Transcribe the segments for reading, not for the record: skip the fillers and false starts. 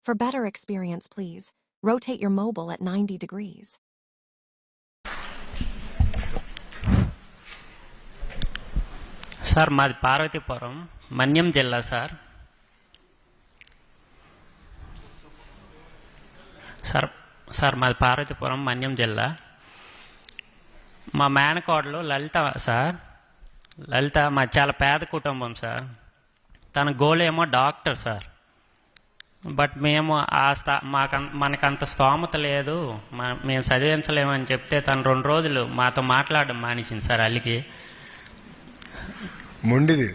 For better experience, please rotate your mobile at 90 degrees. Sir మాది పార్వతీపురం మన్యం జిల్లా sir. Sir మాది పార్వతీపురం మన్యం జిల్లా. మా మేనకోడలు లలిత సార్. లలిత మా చాలా పేద కుటుంబం సార్. తన గోల్ ఏమో డాక్టర్ సార్. బట్ మేము మనకంత స్తోమత లేదు, మేము చదివించలేమని చెప్తే తను 2 రోజులు మాతో మాట్లాడడం మానేసింది సార్. అల్లికి మొండిది.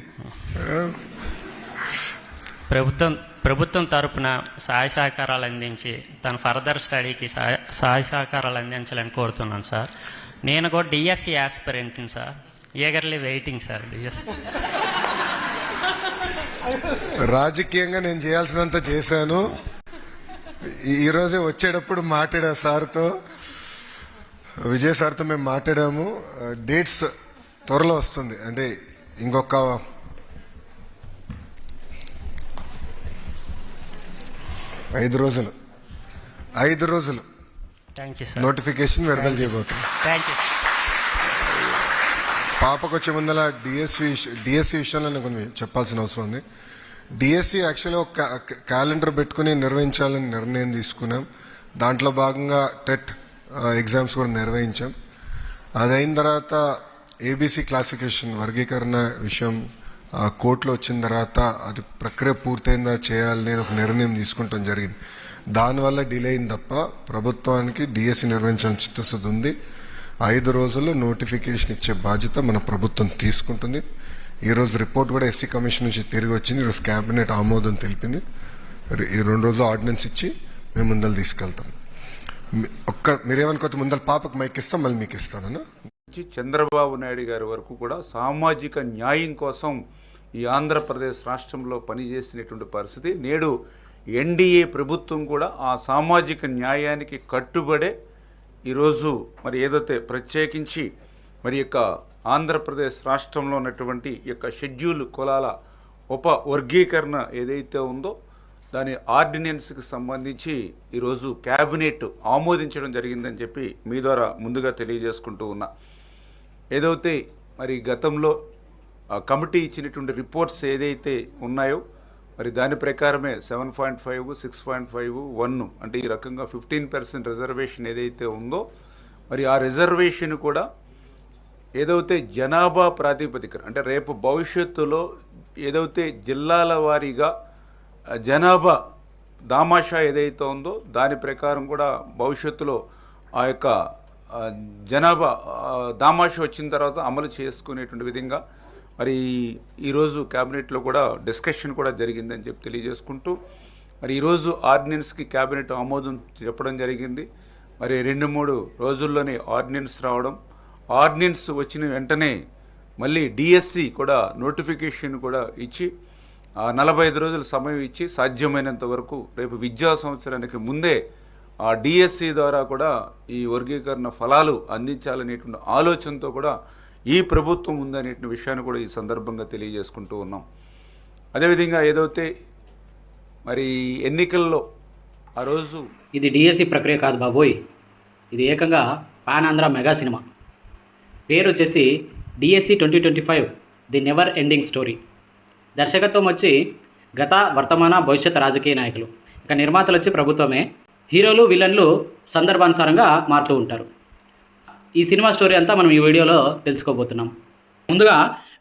ప్రభుత్వం తరపున సహాయ సహకారాలు అందించి తన ఫర్దర్ స్టడీకి సహాయ సహకారాలు అందించాలని కోరుతున్నాను సార్. నేను కూడా డిఎస్సి యాస్పిరెంట్ని sir. Eagerly waiting sir DSC. రాజకీయంగా నేను చేయాల్సినంత చేశాను. ఈరోజే వచ్చేటప్పుడు మాట్లాడా సార్తో, విజయ్ సార్తో మేము మాట్లాడాము. డేట్స్ త్వరలో వస్తుంది, అంటే ఇంకొక 5 రోజులు నోటిఫికేషన్ విడుదల చేయబోతుంది. పాపకు వచ్చే ముందర డిఎస్సి విషయంలో నేను కొన్ని చెప్పాల్సిన అవసరం ఉంది. డిఎస్సి యాక్చువల్గా ఒక క్యాలెండర్ పెట్టుకుని నిర్వహించాలని నిర్ణయం తీసుకున్నాం. దాంట్లో భాగంగా టెట్ ఎగ్జామ్స్ కూడా నిర్వహించాం. అదైన తర్వాత ఏబీసీ క్లాసిఫికేషన్ వర్గీకరణ విషయం కోర్టులో వచ్చిన తర్వాత అది ప్రక్రియ పూర్తయిందా చేయాలని ఒక నిర్ణయం తీసుకుంటాం జరిగింది. దానివల్ల డిలే అయింది తప్ప ప్రభుత్వానికి డిఎస్సి నిర్వహించాలని చిత్తశుద్ధి ఉంది. 5 రోజుల్లో నోటిఫికేషన్ ఇచ్చే బాధ్యత మన ప్రభుత్వం తీసుకుంటుంది. ఈరోజు రిపోర్ట్ కూడా ఎస్సీ కమిషన్ నుంచి తిరిగి వచ్చింది. ఈరోజు క్యాబినెట్ ఆమోదం తెలిపింది. ఈ 2 రోజులు ఆర్డినెన్స్ ఇచ్చి మేము ముందలు తీసుకెళ్తాం. మీరేమనుకోతే ముందర పాపకు మైక్ ఇస్తాం, మళ్ళీ మీకు ఇస్తాను. చంద్రబాబు నాయుడు గారి వరకు కూడా సామాజిక న్యాయం కోసం ఈ ఆంధ్రప్రదేశ్ రాష్ట్రంలో పనిచేసినటువంటి పరిస్థితి. నేడు ఎన్డీఏ ప్రభుత్వం కూడా ఆ సామాజిక న్యాయానికి కట్టుబడే ఈరోజు మరి ఏదైతే ప్రత్యేకించి మరి యొక్క ఆంధ్రప్రదేశ్ రాష్ట్రంలో ఉన్నటువంటి యొక్క షెడ్యూల్ కులాల వర్గీకరణ ఏదైతే ఉందో దాని ఆర్డినెన్స్కి సంబంధించి ఈరోజు క్యాబినెట్ ఆమోదించడం జరిగిందని చెప్పి మీ ద్వారా ముందుగా తెలియజేసుకుంటూ ఉన్నా. ఏదైతే మరి గతంలో కమిటీ ఇచ్చినటువంటి రిపోర్ట్స్ ఏదైతే ఉన్నాయో మరి దాని ప్రకారమే 7.5, 6.5, 1 అంటే ఈ రకంగా 15% రిజర్వేషన్ ఏదైతే ఉందో మరి ఆ రిజర్వేషన్ కూడా ఏదైతే జనాభా ప్రాతిపదికన అంటే రేపు భవిష్యత్తులో ఏదైతే జిల్లాల వారీగా జనాభా దామాషా ఏదైతే ఉందో దాని ప్రకారం కూడా భవిష్యత్తులో ఆ యొక్క జనాభా దామాషా వచ్చిన తర్వాత అమలు చేసుకునేటువంటి విధంగా మరి ఈరోజు క్యాబినెట్లో కూడా డిస్కషన్ కూడా జరిగిందని చెప్పి తెలియజేసుకుంటూ మరి ఈరోజు ఆర్డినెన్స్కి క్యాబినెట్ ఆమోదం చెప్పడం జరిగింది. మరి 2-3 రోజుల్లోనే ఆర్డినెన్స్ రావడం, ఆర్డినెన్స్ వచ్చిన వెంటనే మళ్ళీ డిఎస్సి కూడా నోటిఫికేషన్ కూడా ఇచ్చి 45 రోజుల సమయం ఇచ్చి సాధ్యమైనంత వరకు రేపు విద్యా సంవత్సరానికి ముందే ఆ డిఎస్సి ద్వారా కూడా ఈ వర్గీకరణ ఫలాలు అందించాలనేటువంటి ఆలోచనతో కూడా ఈ ప్రభుత్వం ఉందనే విషయాన్ని కూడా ఈ సందర్భంగా తెలియజేసుకుంటూ ఉన్నాం. అదేవిధంగా ఏదైతే మరి ఎన్నికల్లో ఆ రోజు ఇది డిఎస్సి ప్రక్రియ కాదు బాబోయ్, ఇది ఏకంగా పాన్ ఆంధ్ర మెగా సినిమా. పేరు వచ్చేసి DSC 2025 the never ending story. దర్శకత్వం వచ్చి గత వర్తమాన భవిష్యత్ రాజకీయ నాయకులు, ఇక నిర్మాతలు వచ్చి ప్రభుత్వమే. హీరోలు విలన్లు సందర్భానుసారంగా మారుతూ ఉంటారు. ఈ సినిమా స్టోరీ అంతా మనం ఈ వీడియోలో తెలుసుకోబోతున్నాం. ముందుగా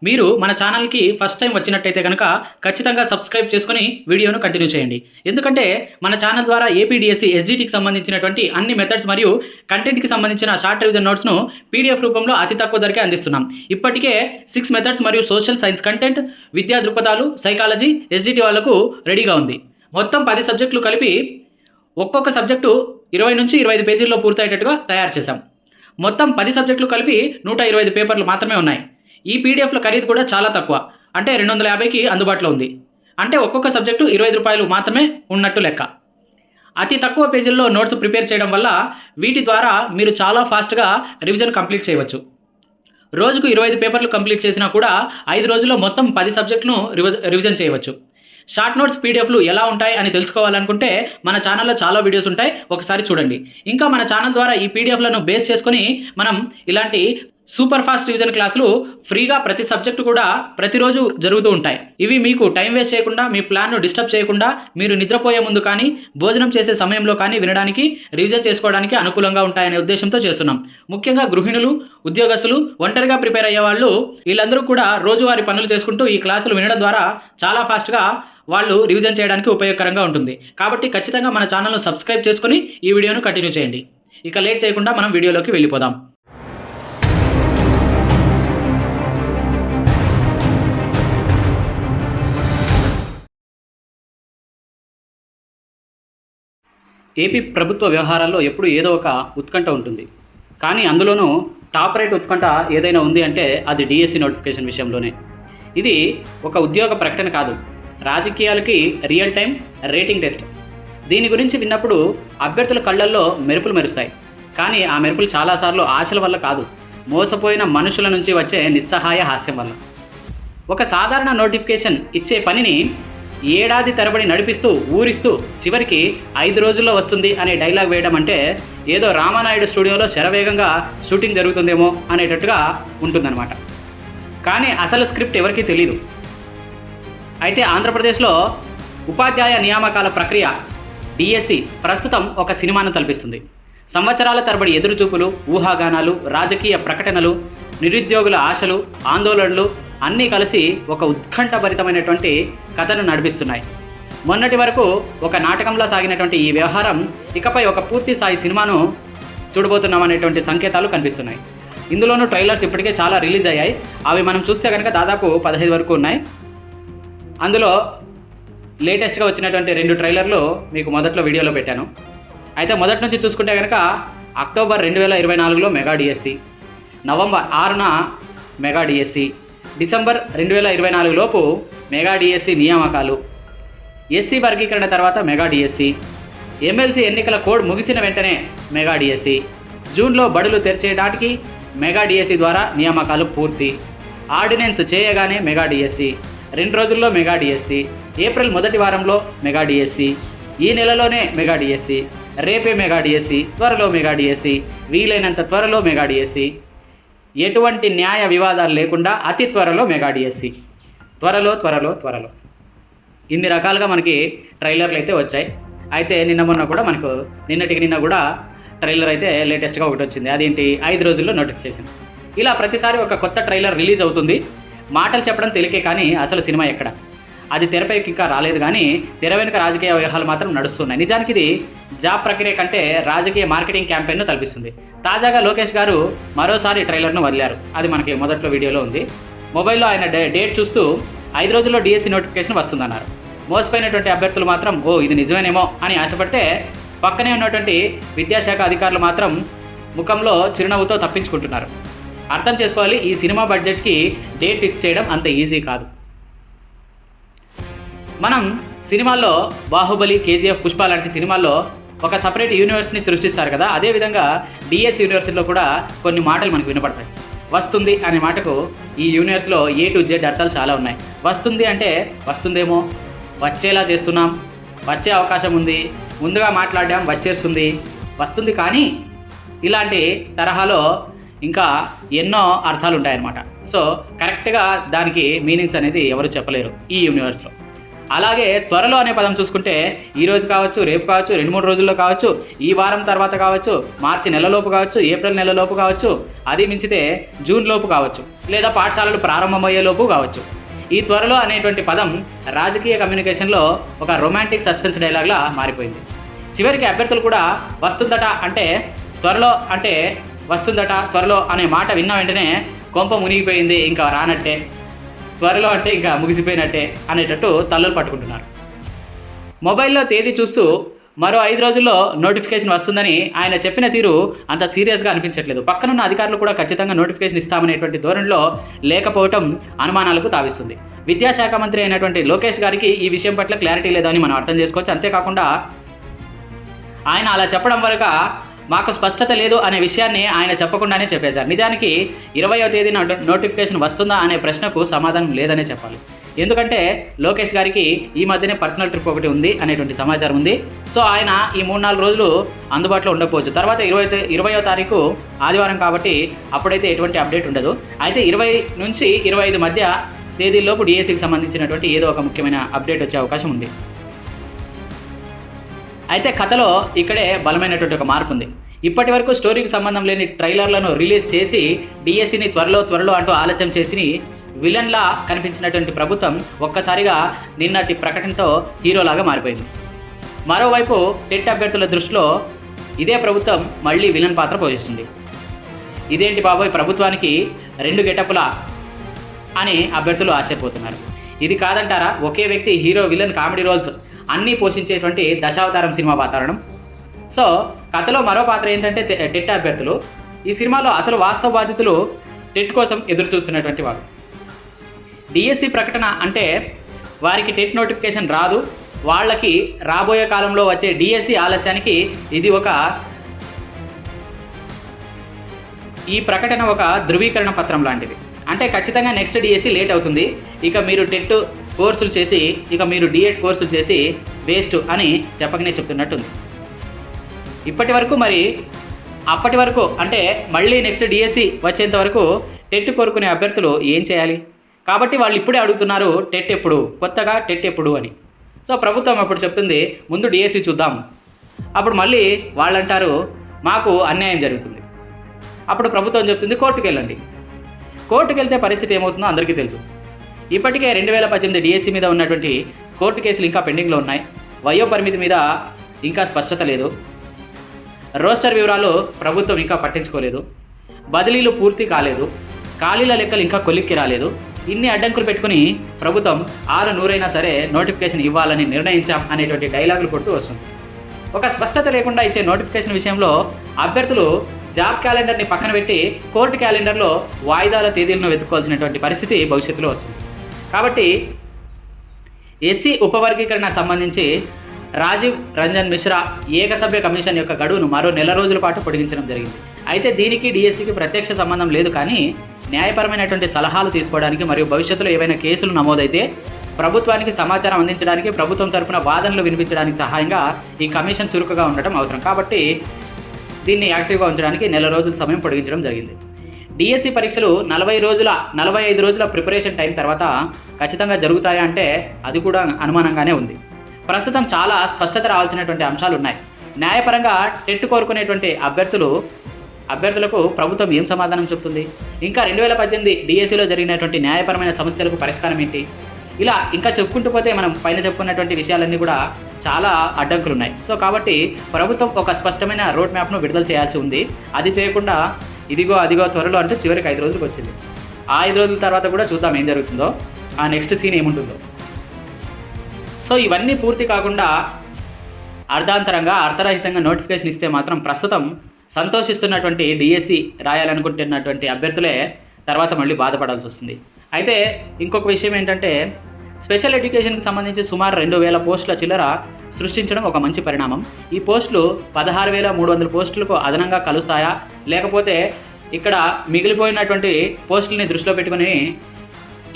మీరు మన ఛానల్కి ఫస్ట్ టైం వచ్చినట్టయితే కనుక ఖచ్చితంగా సబ్స్క్రైబ్ చేసుకొని వీడియోను కంటిన్యూ చేయండి. ఎందుకంటే మన ఛానల్ ద్వారా ఏపీడిఎస్సి ఎస్జిటికి సంబంధించినటువంటి అన్ని మెథడ్స్ మరియు కంటెంట్కి సంబంధించిన షార్ట్ రివిజన్ నోట్స్ను పీడిఎఫ్ రూపంలో అతి తక్కువ ధరకే అందిస్తున్నాం. ఇప్పటికే 6 మెథడ్స్ మరియు సోషల్ సైన్స్ కంటెంట్, విద్యా దృక్పథాలు, సైకాలజీ, ఎస్జిటి వాళ్లకు రెడీగా ఉంది. మొత్తం 10 సబ్జెక్టులు కలిపి ఒక్కొక్క సబ్జెక్టు 20 నుంచి 25 పేజీల్లో పూర్తయ్యేటట్టుగా తయారు చేశాం. మొత్తం 10 సబ్జెక్టులు కలిపి 125 పేపర్లు మాత్రమే ఉన్నాయి. ఈ పీడిఎఫ్ల ఖరీదు కూడా చాలా తక్కువ, అంటే 250కి అందుబాటులో ఉంది. అంటే ఒక్కొక్క సబ్జెక్టు 25 రూపాయలు మాత్రమే ఉన్నట్టు లెక్క. అతి తక్కువ పేజీల్లో నోట్స్ ప్రిపేర్ చేయడం వల్ల వీటి ద్వారా మీరు చాలా ఫాస్ట్గా రివిజన్ కంప్లీట్ చేయవచ్చు. రోజుకు 25 పేపర్లు కంప్లీట్ చేసినా కూడా 5 రోజుల్లో మొత్తం 10 సబ్జెక్టులను రివిజన్ చేయవచ్చు. షార్ట్ నోట్స్ పీడిఎఫ్లు ఎలా ఉంటాయి అని తెలుసుకోవాలనుకుంటే మన ఛానల్లో చాలా వీడియోస్ ఉంటాయి, ఒకసారి చూడండి. ఇంకా మన ఛానల్ ద్వారా ఈ పీడిఎఫ్లను బేస్ చేసుకొని మనం ఇలాంటి సూపర్ ఫాస్ట్ రివిజన్ క్లాసులు ఫ్రీగా ప్రతి సబ్జెక్టు కూడా ప్రతిరోజు జరుగుతూ ఉంటాయి. ఇవి మీకు టైం వేస్ట్ చేయకుండా, మీ ప్లాన్ను డిస్టర్బ్ చేయకుండా, మీరు నిద్రపోయే ముందు కానీ భోజనం చేసే సమయంలో కానీ వినడానికి, రివిజన్ చేసుకోవడానికి అనుకూలంగా ఉంటాయనే ఉద్దేశంతో చేస్తున్నాం. ముఖ్యంగా గృహిణులు, ఉద్యోగస్తులు, ఒంటరిగా ప్రిపేర్ అయ్యే వాళ్ళు, వీళ్ళందరూ కూడా రోజువారీ పనులు చేసుకుంటూ ఈ క్లాసులు వినడం ద్వారా చాలా ఫాస్ట్గా వాళ్ళు రివిజన్ చేయడానికి ఉపయోగకరంగా ఉంటుంది. కాబట్టి ఖచ్చితంగా మన ఛానల్ను సబ్స్క్రైబ్ చేసుకొని ఈ వీడియోను కంటిన్యూ చేయండి. ఇక లేట్ చేయకుండా మనం వీడియోలోకి వెళ్ళిపోదాం. ఏపీ ప్రభుత్వ వ్యవహారాల్లో ఎప్పుడు ఏదో ఒక ఉత్కంఠ ఉంటుంది. కానీ అందులోనూ టాప్ రేట్ ఉత్కంఠ ఏదైనా ఉంది అంటే అది డిఎస్సి నోటిఫికేషన్ విషయంలోనే. ఇది ఒక ఉద్యోగ ప్రకటన కాదు, రాజకీయాలకి రియల్ టైం రేటింగ్ టెస్ట్. దీని గురించి విన్నప్పుడు అభ్యర్థుల కళ్ళల్లో మెరుపులు మెరుస్తాయి. కానీ ఆ మెరుపులు చాలాసార్లు ఆశల వల్ల కాదు, మోసపోయిన మనుషుల నుంచి వచ్చే నిస్సహాయ హాస్యం వల్ల. ఒక సాధారణ నోటిఫికేషన్ ఇచ్చే పనిని ఏడాది తరబడి నడిపిస్తూ ఊరిస్తూ చివరికి 5 రోజుల్లో వస్తుంది అనే డైలాగ్ వేయడం అంటే ఏదో రామానాయుడు స్టూడియోలో శరవేగంగా షూటింగ్ జరుగుతుందేమో అనేటట్టుగా ఉంటుందన్నమాట. కానీ అసలు స్క్రిప్ట్ ఎవరికీ తెలీదు. అయితే ఆంధ్రప్రదేశ్లో ఉపాధ్యాయ నియామకాల ప్రక్రియ డిఎస్సి ప్రస్తుతం ఒక సినిమాను తలపిస్తుంది. సంవత్సరాల తరబడి ఎదురుచూపులు, ఊహాగానాలు, రాజకీయ ప్రకటనలు, నిరుద్యోగుల ఆశలు, ఆందోళనలు అన్నీ కలిసి ఒక ఉత్కంఠభరితమైనటువంటి కథను నడిపిస్తున్నాయి. మొన్నటి వరకు ఒక నాటకంలా సాగినటువంటి ఈ వ్యవహారం ఇకపై ఒక పూర్తి స్థాయి సినిమాను చూడబోతున్నామనేటువంటి సంకేతాలు కనిపిస్తున్నాయి. ఇందులోనూ ట్రైలర్స్ ఇప్పటికే చాలా రిలీజ్ అయ్యాయి. అవి మనం చూస్తే కనుక దాదాపు 15 వరకు ఉన్నాయి. అందులో లేటెస్ట్గా వచ్చినటువంటి 2 ట్రైలర్లు మీకు మొదట్లో వీడియోలో పెట్టాను. అయితే మొదటి నుంచి చూసుకుంటే కనుక అక్టోబర్ 2024లో మెగా డిఎస్సి, నవంబర్ 6న మెగా డిఎస్సి, డిసెంబర్ 2024 లోపు మెగా డిఎస్సి నియామకాలు, ఎస్సీ వర్గీకరణ తర్వాత మెగా డిఎస్సి, ఎమ్మెల్సీ ఎన్నికల కోడ్ ముగిసిన వెంటనే మెగా డిఎస్సి, జూన్లో బడులు తెరిచేటానికి మెగా డిఎస్సి ద్వారా నియామకాలు పూర్తి, ఆర్డినెన్స్ చేయగానే మెగా డిఎస్సి, 2 రోజుల్లో మెగా డిఎస్సి, ఏప్రిల్ మొదటి వారంలో మెగా డిఎస్సి, ఈ నెలలోనే మెగా డిఎస్సి, రేపే మెగా డిఎస్సి, త్వరలో మెగా డిఎస్సి, వీలైనంత త్వరలో మెగా డిఎస్సి, ఎటువంటి న్యాయ వివాదాలు లేకుండా అతి త్వరలో మెగా డిఎస్సి, త్వరలో త్వరలో త్వరలో. ఇన్ని రకాలుగా మనకి ట్రైలర్లు అయితే వచ్చాయి. అయితే నిన్నటికి నిన్న కూడా ట్రైలర్ అయితే లేటెస్ట్గా ఒకటి వచ్చింది. అదేంటి, 5 రోజుల్లో నోటిఫికేషన్. ఇలా ప్రతిసారి ఒక కొత్త ట్రైలర్ రిలీజ్ అవుతుంది. మాటలు చెప్పడం తెలికే కానీ అసలు సినిమా ఎక్కడ, అది తెరపైకి ఇంకా రాలేదు. కానీ తెర వెనుక రాజకీయ వ్యూహాలు మాత్రం నడుస్తున్నాయి. నిజానికి ఇది జాబ్ ప్రక్రియ కంటే రాజకీయ మార్కెటింగ్ క్యాంపెయిన్ను తలపిస్తుంది. తాజాగా లోకేష్ గారు మరోసారి ట్రైలర్ను వదిలారు. అది మనకి మొదట్లో వీడియోలో ఉంది. మొబైల్లో ఆయన డేట్ చూస్తూ 5 రోజుల్లో డిఎస్సి నోటిఫికేషన్ వస్తుందన్నారు. మోసపోయినటువంటి అభ్యర్థులు మాత్రం ఇది నిజమేనేమో అని ఆశపడితే పక్కనే ఉన్నటువంటి విద్యాశాఖ అధికారులు మాత్రం ముఖంలో చిరునవ్వుతో తప్పించుకుంటున్నారు. అర్థం చేసుకోవాలి, ఈ సినిమా బడ్జెట్కి డేట్ ఫిక్స్ చేయడం అంత ఈజీ కాదు. మనం సినిమాల్లో బాహుబలి, కేజీఎఫ్, పుష్ప లాంటి సినిమాల్లో ఒక సపరేట్ యూనివర్స్ని సృష్టిస్తారు కదా, అదేవిధంగా డిఎస్ యూనివర్సిటీలో కూడా కొన్ని మాటలు మనకు వినపడతాయి. వస్తుంది అనే మాటకు ఈ యూనివర్స్లో A to Z అర్థాలు చాలా ఉన్నాయి. వస్తుంది అంటే వస్తుందేమో, వచ్చేలా చేస్తున్నాం, వచ్చే అవకాశం ఉంది, ముందుగా మాట్లాడాం, వచ్చేస్తుంది, వస్తుంది. కానీ ఇలాంటి తరహాలో ఇంకా ఎన్నో అర్థాలు ఉంటాయన్నమాట. సో కరెక్ట్గా దానికి మీనింగ్స్ అనేది ఎవరు చెప్పలేరు ఈ యూనివర్స్లో. అలాగే త్వరలో అనే పదం చూసుకుంటే ఈరోజు కావచ్చు, రేపు కావచ్చు, 2-3 రోజుల్లో కావచ్చు, ఈ వారం తర్వాత కావచ్చు, మార్చి నెలలోపు కావచ్చు, ఏప్రిల్ నెలలోపు కావచ్చు, అది మించితే జూన్ లోపు కావచ్చు, లేదా పాఠశాలలు ప్రారంభమయ్యేలోపు కావచ్చు. ఈ త్వరలో అనేటువంటి పదం రాజకీయ కమ్యూనికేషన్లో ఒక రొమాంటిక్ సస్పెన్స్ డైలాగ్లా మారిపోయింది. చివరికి అభ్యర్థులు కూడా వస్తుందట అంటే త్వరలో అంటే వస్తుందట, త్వరలో అనే మాట విన్న వెంటనే కొంప మునిగిపోయింది, ఇంకా రానట్టే, త్వరలో అంటే ఇంకా ముగిసిపోయినట్టే అనేటట్టు తల్లులు పట్టుకుంటున్నారు. మొబైల్లో తేదీ చూస్తూ మరో 5 రోజుల్లో నోటిఫికేషన్ వస్తుందని ఆయన చెప్పిన తీరు అంత సీరియస్గా అనిపించట్లేదు. పక్కనున్న అధికారులు కూడా ఖచ్చితంగా నోటిఫికేషన్ ఇస్తామనేటువంటి ధోరణిలో లేకపోవటం అనుమానాలకు తావిస్తుంది. విద్యాశాఖ మంత్రి అయినటువంటి లోకేష్ గారికి ఈ విషయం పట్ల క్లారిటీ లేదని మనం అర్థం చేసుకోవచ్చు. అంతేకాకుండా ఆయన అలా చెప్పడం వల్ల మాకు స్పష్టత లేదు అనే విషయాన్ని ఆయన చెప్పకుండానే చెప్పేశారు. నిజానికి 20వ తేదీన నోటిఫికేషన్ వస్తుందా అనే ప్రశ్నకు సమాధానం లేదనే చెప్పాలి. ఎందుకంటే లోకేష్ గారికి ఈ మధ్యనే పర్సనల్ ట్రిప్ ఒకటి ఉంది అనేటువంటి సమాచారం ఉంది. సో ఆయన ఈ 3-4 రోజులు అందుబాటులో ఉండకపోవచ్చు. తర్వాత 20వ తారీఖు ఆదివారం కాబట్టి అప్పుడైతే ఎటువంటి అప్డేట్ ఉండదు. అయితే 20 నుంచి 25 మధ్య తేదీల్లోపు డిఎస్సికి సంబంధించినటువంటి ఏదో ఒక ముఖ్యమైన అప్డేట్ వచ్చే అవకాశం ఉంది. అయితే కథలో ఇక్కడే బలమైనటువంటి ఒక మార్పు ఉంది. ఇప్పటి వరకు స్టోరీకి సంబంధం లేని ట్రైలర్లను రిలీజ్ చేసి డిఎస్సిని త్వరలో అంటూ ఆలస్యం చేసి విలన్లా కనిపించినటువంటి ప్రభుత్వం ఒక్కసారిగా నిన్నటి ప్రకటనతో హీరోలాగా మారిపోయింది. మరోవైపు టెట్ అభ్యర్థుల దృష్టిలో ఇదే ప్రభుత్వం మళ్ళీ విలన్ పాత్ర పోషిస్తుంది. ఇదేంటి బాబోయ్ ప్రభుత్వానికి 2 గెటప్లా అని అభ్యర్థులు ఆశ్చర్యపోతున్నారు. ఇది కాదంటారా ఒకే వ్యక్తి హీరో విలన్ కామెడీ రోల్స్ అన్నీ పోషించేటువంటి దశావతారం సినిమా వాతావరణం. సో కథలో మరో పాత్ర ఏంటంటే టెట్ అభ్యర్థులు. ఈ సినిమాలో అసలు వాస్తవ బాధితులు టెట్ కోసం ఎదురు చూస్తున్నటువంటి వారు. డిఎస్సి ప్రకటన అంటే వారికి టెట్ నోటిఫికేషన్ రాదు, వాళ్ళకి రాబోయే కాలంలో వచ్చే డిఎస్సి ఆలస్యానికి ఇది ఈ ప్రకటన ఒక ధృవీకరణ పత్రం లాంటిది. అంటే ఖచ్చితంగా నెక్స్ట్ డిఎస్సి లేట్ అవుతుంది, ఇక మీరు టెట్ కోర్సులు చేసి ఇక మీరు డిఎడ్ కోర్సులు చేసి వేస్ట్ అని చెప్పకనే చెప్తున్నట్టుంది. ఇప్పటి వరకు మరి అప్పటి వరకు అంటే మళ్ళీ నెక్స్ట్ డిఎస్సి వచ్చేంత వరకు టెట్ కోరుకునే అభ్యర్థులు ఏం చేయాలి? కాబట్టి వాళ్ళు ఇప్పుడే అడుగుతున్నారు టెట్ ఎప్పుడు, కొత్తగా టెట్ ఎప్పుడు అని. సో ప్రభుత్వం అప్పుడు చెప్తుంది ముందు డిఎస్సి చూద్దాం. అప్పుడు మళ్ళీ వాళ్ళు అంటారు మాకు అన్యాయం జరుగుతుంది. అప్పుడు ప్రభుత్వం చెప్తుంది కోర్టుకు వెళ్ళండి. కోర్టుకు వెళ్తే పరిస్థితి ఏమవుతుందో అందరికీ తెలుసు. ఇప్పటికే 2018 డిఎస్సి మీద ఉన్నటువంటి కోర్టు కేసులు ఇంకా పెండింగ్లో ఉన్నాయి. వయో పరిమితి మీద ఇంకా స్పష్టత లేదు. రోస్టర్ వివరాలు ప్రభుత్వం ఇంకా పట్టించుకోలేదు. బదిలీలు పూర్తి కాలేదు. ఖాళీల లెక్కలు ఇంకా కొలిక్కి రాలేదు. ఇన్ని అడ్డంకులు పెట్టుకుని ప్రభుత్వం 6-100 సరే నోటిఫికేషన్ ఇవ్వాలని నిర్ణయించాం అనేటువంటి డైలాగులు కొడుతూ వస్తుంది. ఒక స్పష్టత లేకుండా ఇచ్చే నోటిఫికేషన్ విషయంలో అభ్యర్థులు జాబ్ క్యాలెండర్ని పక్కన పెట్టి కోర్టు క్యాలెండర్లో వాయిదాల తేదీలను వెతుక్కోవాల్సినటువంటి పరిస్థితి భవిష్యత్తులో వస్తుంది. కాబట్టి ఎస్సీ ఉపవర్గీకరణ సంబంధించి రాజీవ్ రంజన్ మిశ్రా ఏకసభ్య కమిషన్ యొక్క గడువును మరో 4 రోజుల పాటు పొడిగించడం జరిగింది. అయితే దీనికి డిఎస్సికి ప్రత్యక్ష సంబంధం లేదు, కానీ న్యాయపరమైనటువంటి సలహాలు తీసుకోవడానికి మరియు భవిష్యత్తులో ఏవైనా కేసులు నమోదైతే ప్రభుత్వానికి సమాచారం అందించడానికి, ప్రభుత్వం తరపున వాదనలు వినిపించడానికి సహాయంగా ఈ కమిషన్ చురుకుగా ఉండటం అవసరం. కాబట్టి దీన్ని యాక్టివ్గా ఉంచడానికి 4 రోజుల సమయం పొడిగించడం జరిగింది. డిఎస్సి పరీక్షలు 45 రోజుల ప్రిపరేషన్ టైం తర్వాత ఖచ్చితంగా జరుగుతాయా అంటే అది కూడా అనుమానంగానే ఉంది. ప్రస్తుతం చాలా స్పష్టత రావాల్సినటువంటి అంశాలు ఉన్నాయి. న్యాయపరంగా టెట్ కోరుకునేటువంటి అభ్యర్థులకు ప్రభుత్వం ఏం సమాధానం చెప్తుంది? ఇంకా 2018 డిఎస్సిలో జరిగినటువంటి న్యాయపరమైన సమస్యలకు పరిష్కారం ఏంటి? ఇలా ఇంకా చెప్పుకుంటూ పోతే మనం పైన చెప్పుకున్నటువంటి విషయాలన్నీ కూడా చాలా అడ్డంకులు ఉన్నాయి. సో కాబట్టి ప్రభుత్వం ఒక స్పష్టమైన రోడ్ మ్యాప్ను విడుదల చేయాల్సి ఉంది. అది చేయకుండా అదిగో త్వరలో అంటూ చివరికి 5 రోజులకు వచ్చింది. ఆ 5 రోజుల తర్వాత కూడా చూద్దాం ఏం జరుగుతుందో, ఆ నెక్స్ట్ సీన్ ఏముంటుందో. సో ఇవన్నీ పూర్తి కాకుండా అర్ధాంతరంగా అర్థరహితంగా నోటిఫికేషన్ ఇస్తే మాత్రం ప్రస్తుతం సంతోషిస్తున్నటువంటి డిఎస్సి రాయాలనుకుంటున్నటువంటి అభ్యర్థులే తర్వాత మళ్ళీ బాధపడాల్సి వస్తుంది. అయితే ఇంకొక విషయం ఏంటంటే స్పెషల్ ఎడ్యుకేషన్కి సంబంధించి సుమారు 2000 పోస్టుల చిల్లర సృష్టించడం ఒక మంచి పరిణామం. ఈ పోస్టులు 16,300 పోస్టులకు అదనంగా కలుస్తాయా, లేకపోతే ఇక్కడ మిగిలిపోయినటువంటి పోస్టులని దృష్టిలో పెట్టుకుని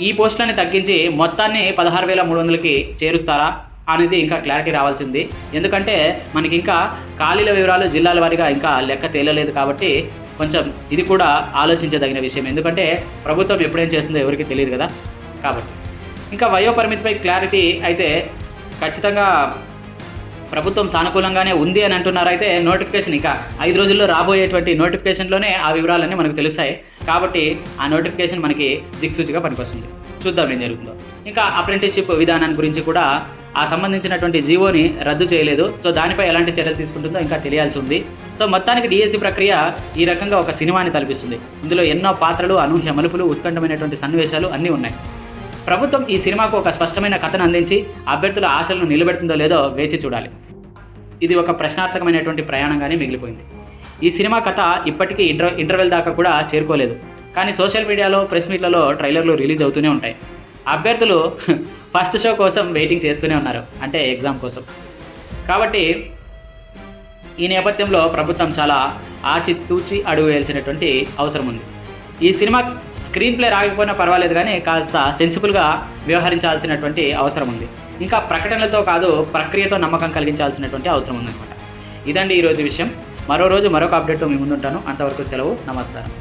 ఈ పోస్టులని తగ్గించి మొత్తాన్ని 16,300కి చేరుస్తారా అనేది ఇంకా క్లారిటీ రావాల్సింది. ఎందుకంటే మనకి ఇంకా ఖాళీల వివరాలు జిల్లాల వారీగా ఇంకా లెక్క తేలలేదు. కాబట్టి కొంచెం ఇది కూడా ఆలోచించదగిన విషయం. ఎందుకంటే ప్రభుత్వం ఎప్పుడేం చేస్తుందో ఎవరికి తెలియదు కదా. కాబట్టి ఇంకా వయో పరిమితిపై క్లారిటీ అయితే ఖచ్చితంగా ప్రభుత్వం సానుకూలంగానే ఉంది అని అంటున్నారు. అయితే నోటిఫికేషన్ ఇంకా 5 రోజుల్లో రాబోయేటువంటి నోటిఫికేషన్లోనే ఆ వివరాలన్నీ మనకు తెలుస్తాయి. కాబట్టి ఆ నోటిఫికేషన్ మనకి దిక్సూచిగా పనికొస్తుంది. చూద్దాం ఏం జరుగుతుందో. ఇంకా అప్రెంటిస్షిప్ విధానాన్ని గురించి కూడా ఆ సంబంధించినటువంటి జీవోని రద్దు చేయలేదు. సో దానిపై ఎలాంటి చర్యలు తీసుకుంటుందో ఇంకా తెలియాల్సి ఉంది. సో మొత్తానికి డిఎస్సి ప్రక్రియ ఈ రకంగా ఒక సినిమాని తలపిస్తుంది. ఇందులో ఎన్నో పాత్రలు, అనూహ్య మలుపులు, ఉత్కంఠమైనటువంటి సన్నివేశాలు అన్నీ ఉన్నాయి. ప్రభుత్వం ఈ సినిమాకు ఒక స్పష్టమైన కథను అందించి అభ్యర్థుల ఆశలను నిలబెడుతుందో లేదో వేచి చూడాలి. ఇది ఒక ప్రశ్నార్థకమైనటువంటి ప్రయాణంగానే మిగిలిపోయింది. ఈ సినిమా కథ ఇప్పటికీ ఇంటర్వెల్ దాకా కూడా చేరుకోలేదు. కానీ సోషల్ మీడియాలో, ప్రెస్ మీట్లలో ట్రైలర్లు రిలీజ్ అవుతూనే ఉంటాయి. అభ్యర్థులు ఫస్ట్ షో కోసం వెయిటింగ్ చేస్తూనే ఉన్నారు, అంటే ఎగ్జామ్ కోసం. కాబట్టి ఈ నేపథ్యంలో ప్రభుత్వం చాలా ఆచితూచి అడుగు వేయాల్సినటువంటి అవసరం ఉంది. ఈ సినిమా స్క్రీన్ ప్లే రాకపోయినా పర్వాలేదు, కానీ కాస్త సెన్సిబుల్గా వ్యవహరించాల్సినటువంటి అవసరం ఉంది. ఇంకా ప్రకటనలతో కాదు, ప్రక్రియతో నమ్మకం కలిగించాల్సినటువంటి అవసరం ఉందన్నమాట. ఇదండి ఈరోజు విషయం. మరో రోజు మరొక అప్డేట్తో మీ ముందుంటాను. అంతవరకు సెలవు. నమస్కారం.